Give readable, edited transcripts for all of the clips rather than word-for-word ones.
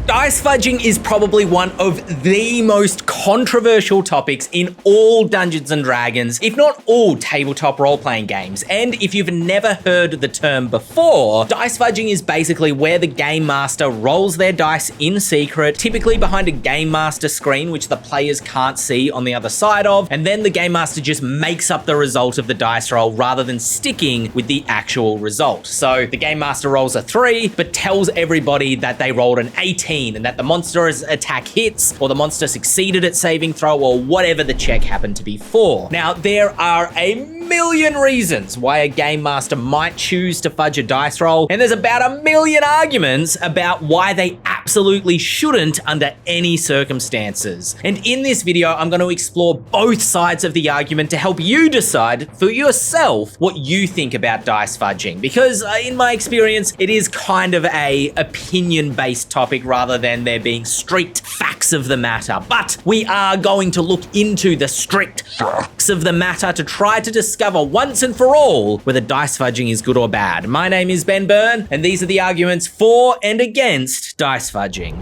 Dice fudging is probably one of the most controversial topics in all Dungeons & Dragons, if not all tabletop role-playing games. And if you've never heard the term before, dice fudging is basically where the Game Master rolls their dice in secret, typically behind a Game Master screen, which the players can't see on the other side of, and then the Game Master just makes up the result of the dice roll rather than sticking with the actual result. So the Game Master rolls a 3, but tells everybody that they rolled an 18 and that the monster's attack hits, or the monster succeeded at saving throw, or whatever the check happened to be for. Now, there are a million reasons why a Game Master might choose to fudge a dice roll, and there's about a million arguments about why they absolutely shouldn't under any circumstances. And in this video, I'm going to explore both sides of the argument to help you decide for yourself what you think about dice fudging, because in my experience, it is kind of a opinion-based topic rather than there being strict facts of the matter. But we are going to look into the strict facts of the matter to try to discover once and for all whether dice fudging is good or bad. My name is Ben Byrne, and these are the arguments for and against dice fudging.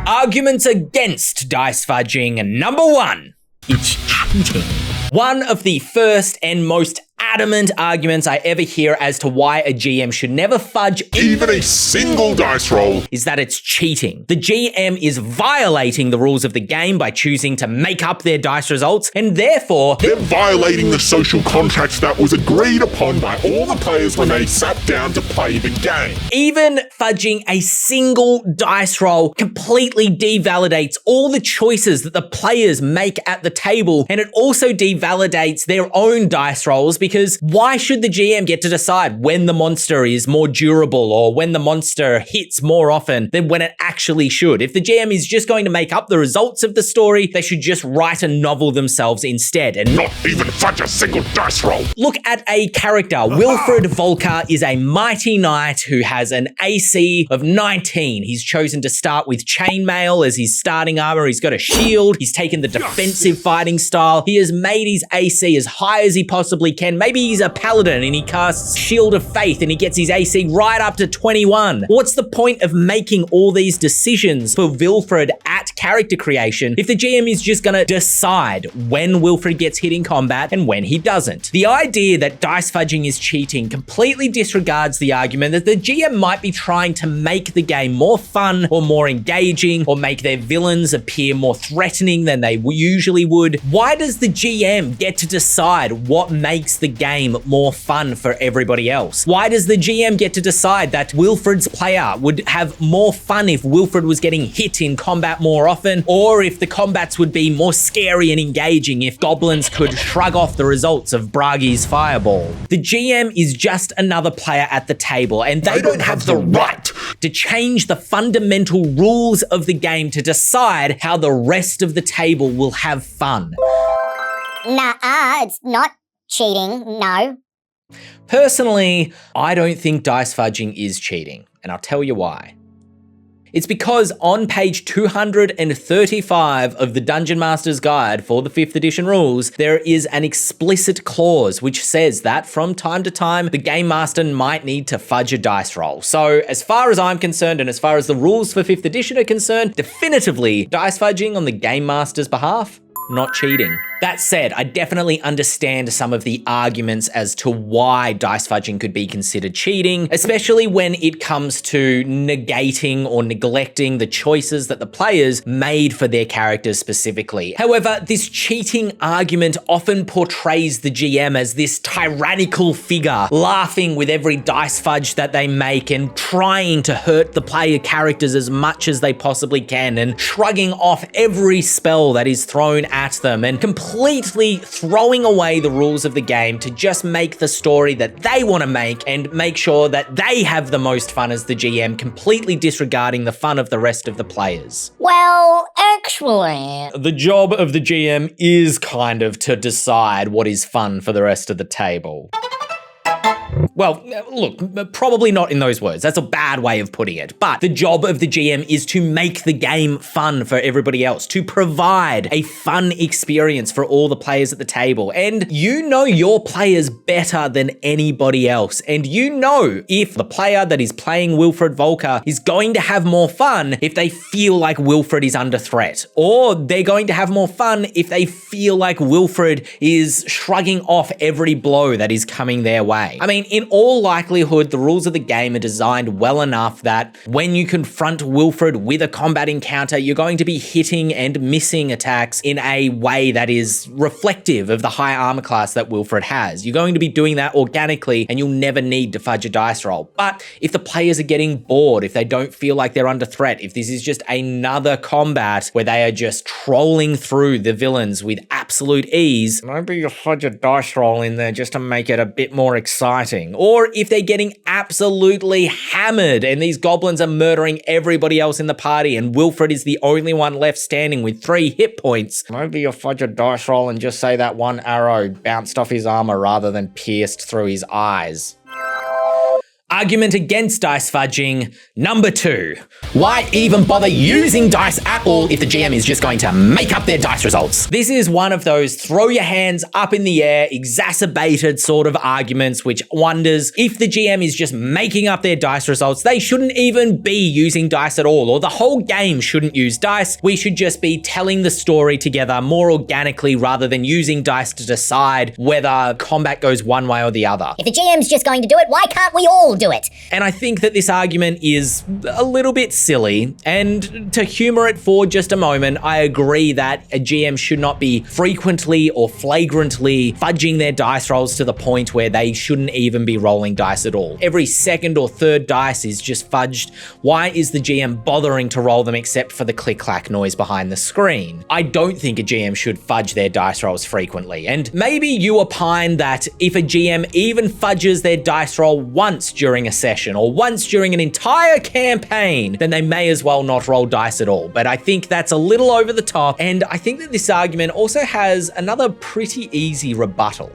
Arguments against dice fudging. Number 1, it's cheating. One of the first and most adamant arguments I ever hear as to why a GM should never fudge even a single dice roll is that it's cheating. The GM is violating the rules of the game by choosing to make up their dice results, and therefore they're violating the social contract that was agreed upon by all the players when they sat down to play the game. Even fudging a single dice roll completely devalidates all the choices that the players make at the table, and it also devalidates their own dice rolls, because why should the GM get to decide when the monster is more durable or when the monster hits more often than when it actually should? If the GM is just going to make up the results of the story, they should just write a novel themselves instead and not even fudge a single dice roll. Look at a character. Wilfred Volker is a mighty knight who has an AC of 19. He's chosen to start with chainmail as his starting armor. He's got a shield. He's taken the defensive fighting style. He has made his AC as high as he possibly can. Maybe he's a paladin and he casts Shield of Faith and he gets his AC right up to 21. What's the point of making all these decisions for Wilfred at character creation if the GM is just gonna decide when Wilfred gets hit in combat and when he doesn't? The idea that dice fudging is cheating completely disregards the argument that the GM might be trying to make the game more fun or more engaging, or make their villains appear more threatening than they usually would. Why does the GM get to decide what makes the game more fun for everybody else? Why does the GM get to decide that Wilfred's player would have more fun if Wilfred was getting hit in combat more often, or if the combats would be more scary and engaging if goblins could shrug off the results of Bragi's fireball? The GM is just another player at the table, and they don't have the right to change the fundamental rules of the game to decide how the rest of the table will have fun. Nah, it's not cheating, no. Personally, I don't think dice fudging is cheating, and I'll tell you why. It's because on page 235 of the Dungeon Master's Guide for the 5th edition rules, there is an explicit clause which says that from time to time, the Game Master might need to fudge a dice roll. So as far as I'm concerned, and as far as the rules for 5th edition are concerned, definitively dice fudging on the Game Master's behalf, not cheating. That said, I definitely understand some of the arguments as to why dice fudging could be considered cheating, especially when it comes to negating or neglecting the choices that the players made for their characters specifically. However, this cheating argument often portrays the GM as this tyrannical figure, laughing with every dice fudge that they make and trying to hurt the player characters as much as they possibly can, and shrugging off every spell that is thrown at them, and completely throwing away the rules of the game to just make the story that they want to make and make sure that they have the most fun as the GM, completely disregarding the fun of the rest of the players. Well, actually, the job of the GM is kind of to decide what is fun for the rest of the table. Well, look, probably not in those words. That's a bad way of putting it. But the job of the GM is to make the game fun for everybody else, to provide a fun experience for all the players at the table. And you know your players better than anybody else. And you know if the player that is playing Wilfred Volker is going to have more fun if they feel like Wilfred is under threat. Or they're going to have more fun if they feel like Wilfred is shrugging off every blow that is coming their way. I mean, in all likelihood, the rules of the game are designed well enough that when you confront Wilfred with a combat encounter, you're going to be hitting and missing attacks in a way that is reflective of the high armor class that Wilfred has. You're going to be doing that organically and you'll never need to fudge a dice roll. But if the players are getting bored, if they don't feel like they're under threat, if this is just another combat where they are just trolling through the villains with absolute ease, maybe you fudge a dice roll in there just to make it a bit more exciting. Or if they're getting absolutely hammered and these goblins are murdering everybody else in the party and Wilfred is the only one left standing with 3 hit points, maybe you'll fudge a dice roll and just say that one arrow bounced off his armor rather than pierced through his eyes. Argument against dice fudging, number 2. Why even bother using dice at all if the GM is just going to make up their dice results? This is one of those throw your hands up in the air, exacerbated sort of arguments which wonders if the GM is just making up their dice results, they shouldn't even be using dice at all, or the whole game shouldn't use dice. We should just be telling the story together more organically rather than using dice to decide whether combat goes one way or the other. If the GM's just going to do it, why can't we all do it? And I think that this argument is a little bit silly, and to humor it for just a moment, I agree that a GM should not be frequently or flagrantly fudging their dice rolls to the point where they shouldn't even be rolling dice at all. Every second or third dice is just fudged. Why is the GM bothering to roll them except for the click-clack noise behind the screen? I don't think a GM should fudge their dice rolls frequently, and maybe you opine that if a GM even fudges their dice roll once during a session or once during an entire campaign, then they may as well not roll dice at all. But I think that's a little over the top, and I think that this argument also has another pretty easy rebuttal.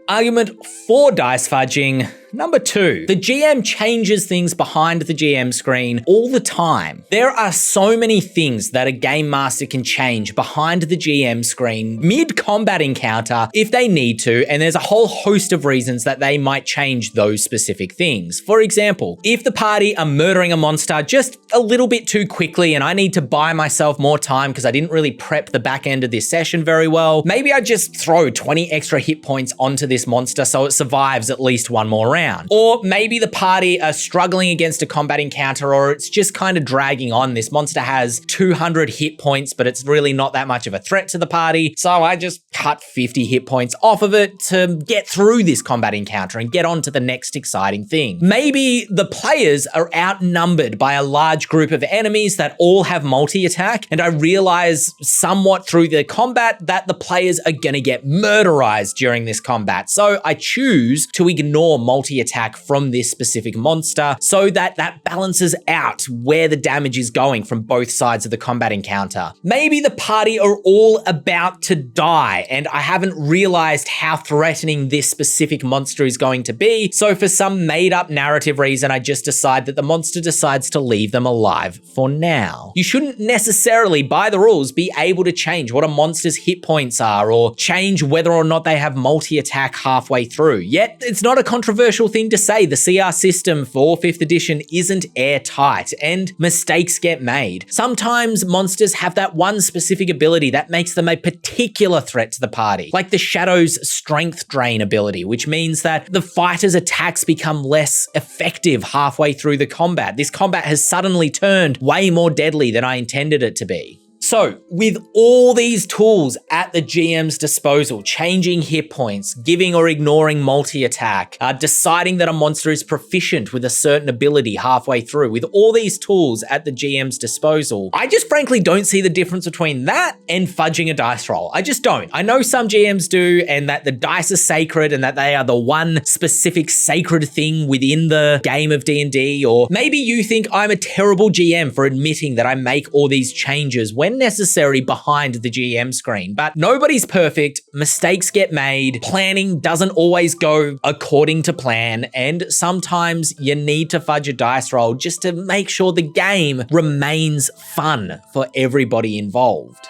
Argument for dice fudging, number 2. The GM changes things behind the GM screen all the time. There are so many things that a game master can change behind the GM screen mid-combat encounter if they need to, and there's a whole host of reasons that they might change those specific things. For example, if the party are murdering a monster just a little bit too quickly and I need to buy myself more time because I didn't really prep the back end of this session very well, maybe I just throw 20 extra hit points onto this monster so it survives at least one more round. Or maybe the party are struggling against a combat encounter, or it's just kind of dragging on. This monster has 200 hit points, but it's really not that much of a threat to the party, so I just cut 50 hit points off of it to get through this combat encounter and get on to the next exciting thing. Maybe the players are outnumbered by a large group of enemies that all have multi-attack, and I realize somewhat through the combat that the players are gonna get murderized during this combat, so I choose to ignore multi-attack from this specific monster so that balances out where the damage is going from both sides of the combat encounter. Maybe the party are all about to die and I haven't realized how threatening this specific monster is going to be, so for some made-up narrative reason, I just decide that the monster decides to leave them alive for now. You shouldn't necessarily, by the rules, be able to change what a monster's hit points are or change whether or not they have multi-attack halfway through. Yet, it's not a controversial thing to say. The CR system for 5th edition isn't airtight and mistakes get made. Sometimes monsters have that one specific ability that makes them a particular threat to the party, like the Shadow's Strength Drain ability, which means that the fighter's attacks become less effective halfway through the combat. This combat has suddenly turned way more deadly than I intended it to be. So, with all these tools at the GM's disposal, changing hit points, giving or ignoring multi-attack, deciding that a monster is proficient with a certain ability halfway through, with all these tools at the GM's disposal, I just frankly don't see the difference between that and fudging a dice roll. I just don't. I know some GMs do, and that the dice are sacred and that they are the one specific sacred thing within the game of D&D, or maybe you think I'm a terrible GM for admitting that I make all these changes when unnecessary behind the GM screen. But nobody's perfect, mistakes get made, planning doesn't always go according to plan, and sometimes you need to fudge a dice roll just to make sure the game remains fun for everybody involved.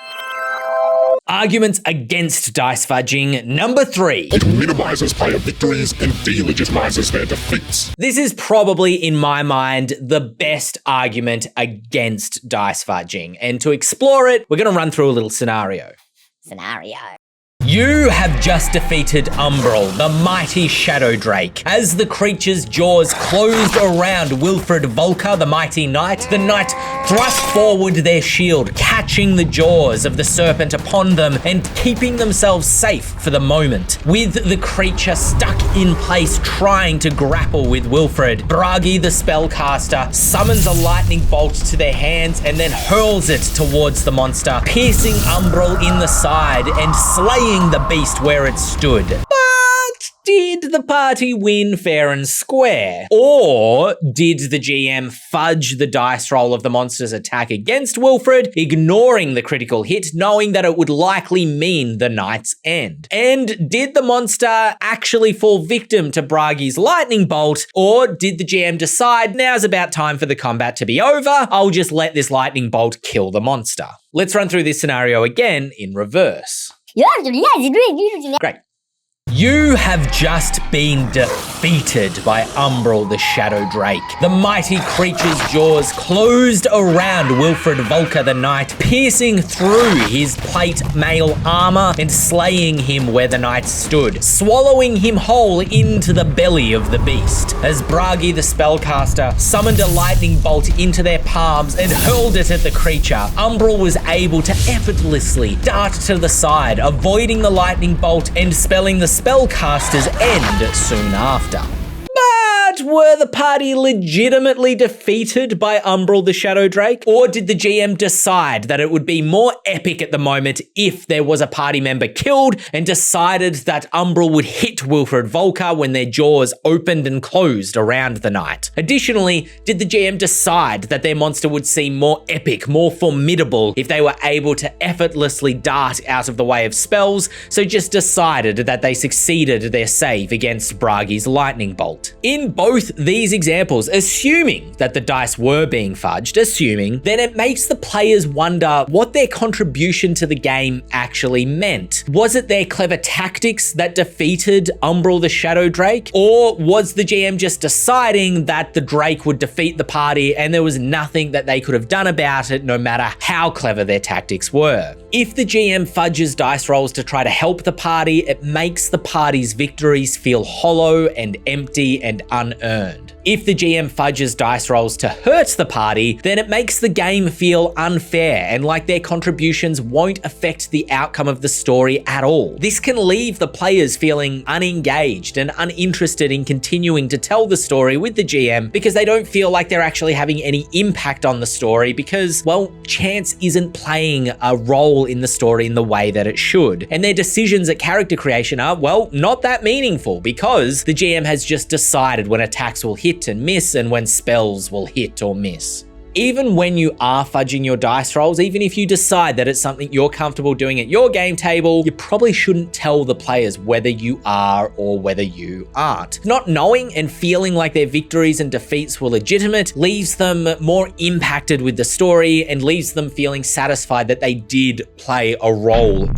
Arguments against dice fudging. Number 3. It minimizes player victories and delegitimizes their defeats. This is probably, in my mind, the best argument against dice fudging. And to explore it, we're going to run through a little scenario. You have just defeated Umbral, the mighty Shadow Drake. As the creature's jaws closed around Wilfred Volker, the mighty knight, the knight thrust forward their shield, catching the jaws of the serpent upon them and keeping themselves safe for the moment. With the creature stuck in place trying to grapple with Wilfred, Bragi the spellcaster summons a lightning bolt to their hands and then hurls it towards the monster, piercing Umbral in the side and slaying the beast where it stood. But did the party win fair and square? Or did the GM fudge the dice roll of the monster's attack against Wilfred, ignoring the critical hit, knowing that it would likely mean the knight's end? And did the monster actually fall victim to Bragi's lightning bolt? Or did the GM decide, now's about time for the combat to be over, I'll just let this lightning bolt kill the monster? Let's run through this scenario again in reverse. Great. You have just been defeated by Umbral the Shadow Drake. The mighty creature's jaws closed around Wilfred Volker the Knight, piercing through his plate mail armor and slaying him where the knight stood, swallowing him whole into the belly of the beast. As Bragi the spellcaster summoned a lightning bolt into their palms and hurled it at the creature, Umbral was able to effortlessly dart to the side, avoiding the lightning bolt and spelling the spellcaster's end soon after. But were the party legitimately defeated by Umbral the Shadow Drake? Or did the GM decide that it would be more epic at the moment if there was a party member killed and decided that Umbral would hit Wilfred Volker when their jaws opened and closed around the knight? Additionally, did the GM decide that their monster would seem more epic, more formidable if they were able to effortlessly dart out of the way of spells, so just decided that they succeeded their save against Bragi's lightning bolt? In both these examples, assuming that the dice were being fudged, then it makes the players wonder what their contribution to the game actually meant. Was it their clever tactics that defeated Umbral the Shadow Drake? Or was the GM just deciding that the Drake would defeat the party and there was nothing that they could have done about it, no matter how clever their tactics were? If the GM fudges dice rolls to try to help the party, it makes the party's victories feel hollow and empty and unearned. If the GM fudges dice rolls to hurt the party, then it makes the game feel unfair and like their contributions won't affect the outcome of the story at all. This can leave the players feeling unengaged and uninterested in continuing to tell the story with the GM because they don't feel like they're actually having any impact on the story because, well, chance isn't playing a role in the story in the way that it should. And their decisions at character creation are, well, not that meaningful because the GM has just decided when attacks will hit and miss and when spells will hit or miss. Even when you are fudging your dice rolls, even if you decide that it's something you're comfortable doing at your game table, you probably shouldn't tell the players whether you are or whether you aren't. Not knowing and feeling like their victories and defeats were legitimate leaves them more impacted with the story and leaves them feeling satisfied that they did play a role.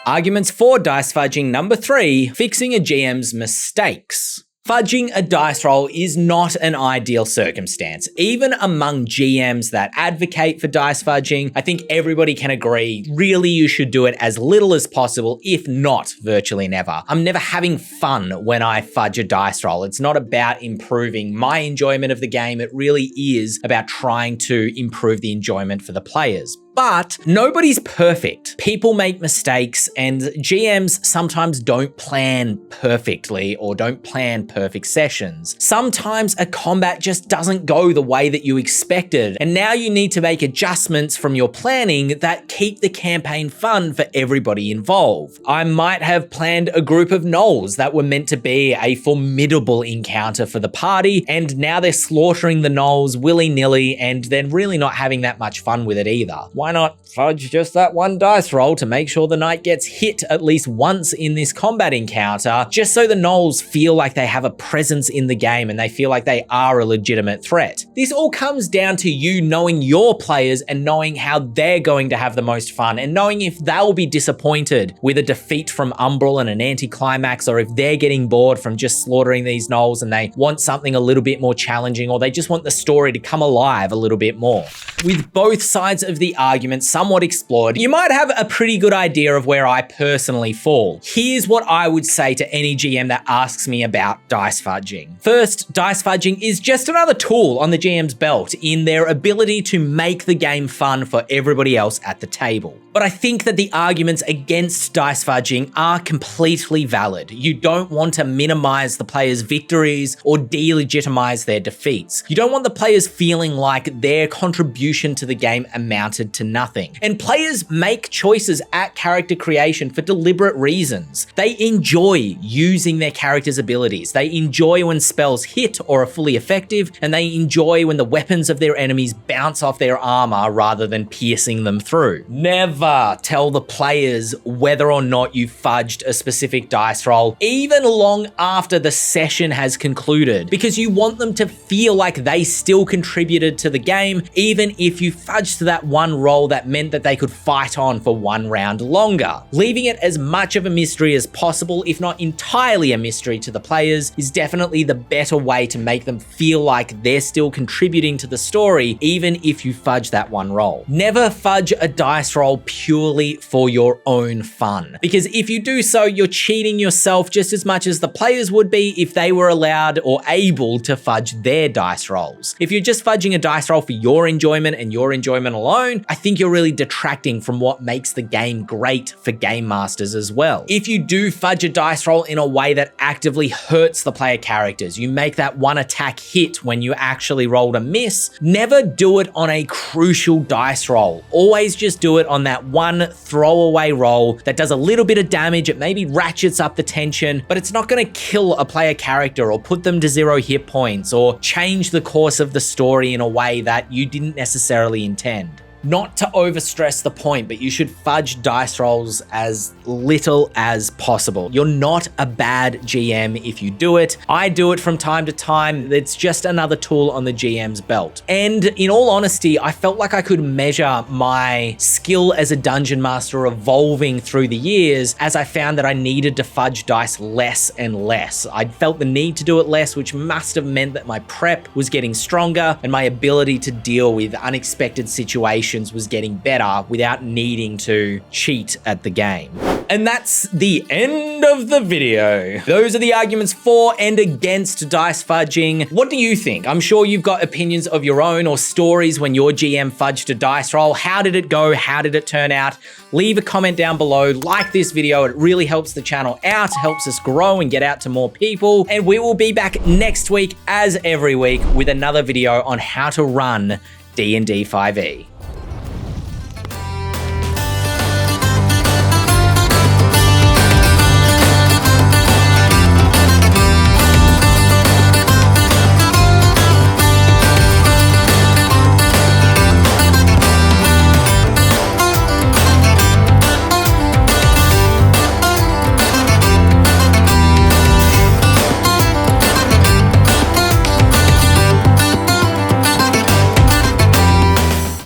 Arguments for dice fudging. Number 3, fixing a GM's mistakes. Fudging a dice roll is not an ideal circumstance. Even among GMs that advocate for dice fudging, I think everybody can agree, really you should do it as little as possible, if not virtually never. I'm never having fun when I fudge a dice roll. It's not about improving my enjoyment of the game. It really is about trying to improve the enjoyment for the players. But nobody's perfect. People make mistakes and GMs sometimes don't plan perfectly or don't plan perfect sessions. Sometimes a combat just doesn't go the way that you expected, and now you need to make adjustments from your planning that keep the campaign fun for everybody involved. I might have planned a group of gnolls that were meant to be a formidable encounter for the party, and now they're slaughtering the gnolls willy-nilly and then really not having that much fun with it either. Why why not fudge just that one dice roll to make sure the knight gets hit at least once in this combat encounter, just so the gnolls feel like they have a presence in the game and they feel like they are a legitimate threat. This all comes down to you knowing your players and knowing how they're going to have the most fun and knowing if they'll be disappointed with a defeat from Umbral and an anticlimax, or if they're getting bored from just slaughtering these gnolls and they want something a little bit more challenging, or they just want the story to come alive a little bit more. With both sides of the argument somewhat explored, you might have a pretty good idea of where I personally fall. Here's what I would say to any GM that asks me about dice fudging. First, dice fudging is just another tool on the GM's belt in their ability to make the game fun for everybody else at the table. But I think that the arguments against dice fudging are completely valid. You don't want to minimize the players' victories or delegitimize their defeats. You don't want the players feeling like their contribution to the game amounted to nothing. And players make choices at character creation for deliberate reasons. They enjoy using their character's abilities. They enjoy when spells hit or are fully effective, and they enjoy when the weapons of their enemies bounce off their armor rather than piercing them through. Never tell the players whether or not you fudged a specific dice roll, even long after the session has concluded, because you want them to feel like they still contributed to the game, even if you fudged that one roll that meant that they could fight on for one round longer. Leaving it as much of a mystery as possible, if not entirely a mystery to the players, is definitely the better way to make them feel like they're still contributing to the story, even if you fudge that one roll. Never fudge a dice roll purely for your own fun, because if you do so, you're cheating yourself just as much as the players would be if they were allowed or able to fudge their dice rolls. If you're just fudging a dice roll for your enjoyment and your enjoyment alone, I think you're really detracting from what makes the game great for game masters as well. If you do fudge a dice roll in a way that actively hurts the player characters, you make that one attack hit when you actually rolled a miss, never do it on a crucial dice roll. Always just do it on that one throwaway roll that does a little bit of damage. It maybe ratchets up the tension, but it's not going to kill a player character or put them to 0 hit points or change the course of the story in a way that you didn't necessarily intend. Not to overstress the point, but you should fudge dice rolls as little as possible. You're not a bad GM if you do it. I do it from time to time. It's just another tool on the GM's belt. And in all honesty, I felt like I could measure my skill as a dungeon master evolving through the years as I found that I needed to fudge dice less and less. I felt the need to do it less, which must have meant that my prep was getting stronger and my ability to deal with unexpected situations was getting better without needing to cheat at the game. And that's the end of the video. Those are the arguments for and against dice fudging. What do you think? I'm sure you've got opinions of your own or stories when your GM fudged a dice roll. How did it go? How did it turn out? Leave a comment down below. Like this video. It really helps the channel out, helps us grow and get out to more people. And we will be back next week, as every week, with another video on how to run D&D 5e.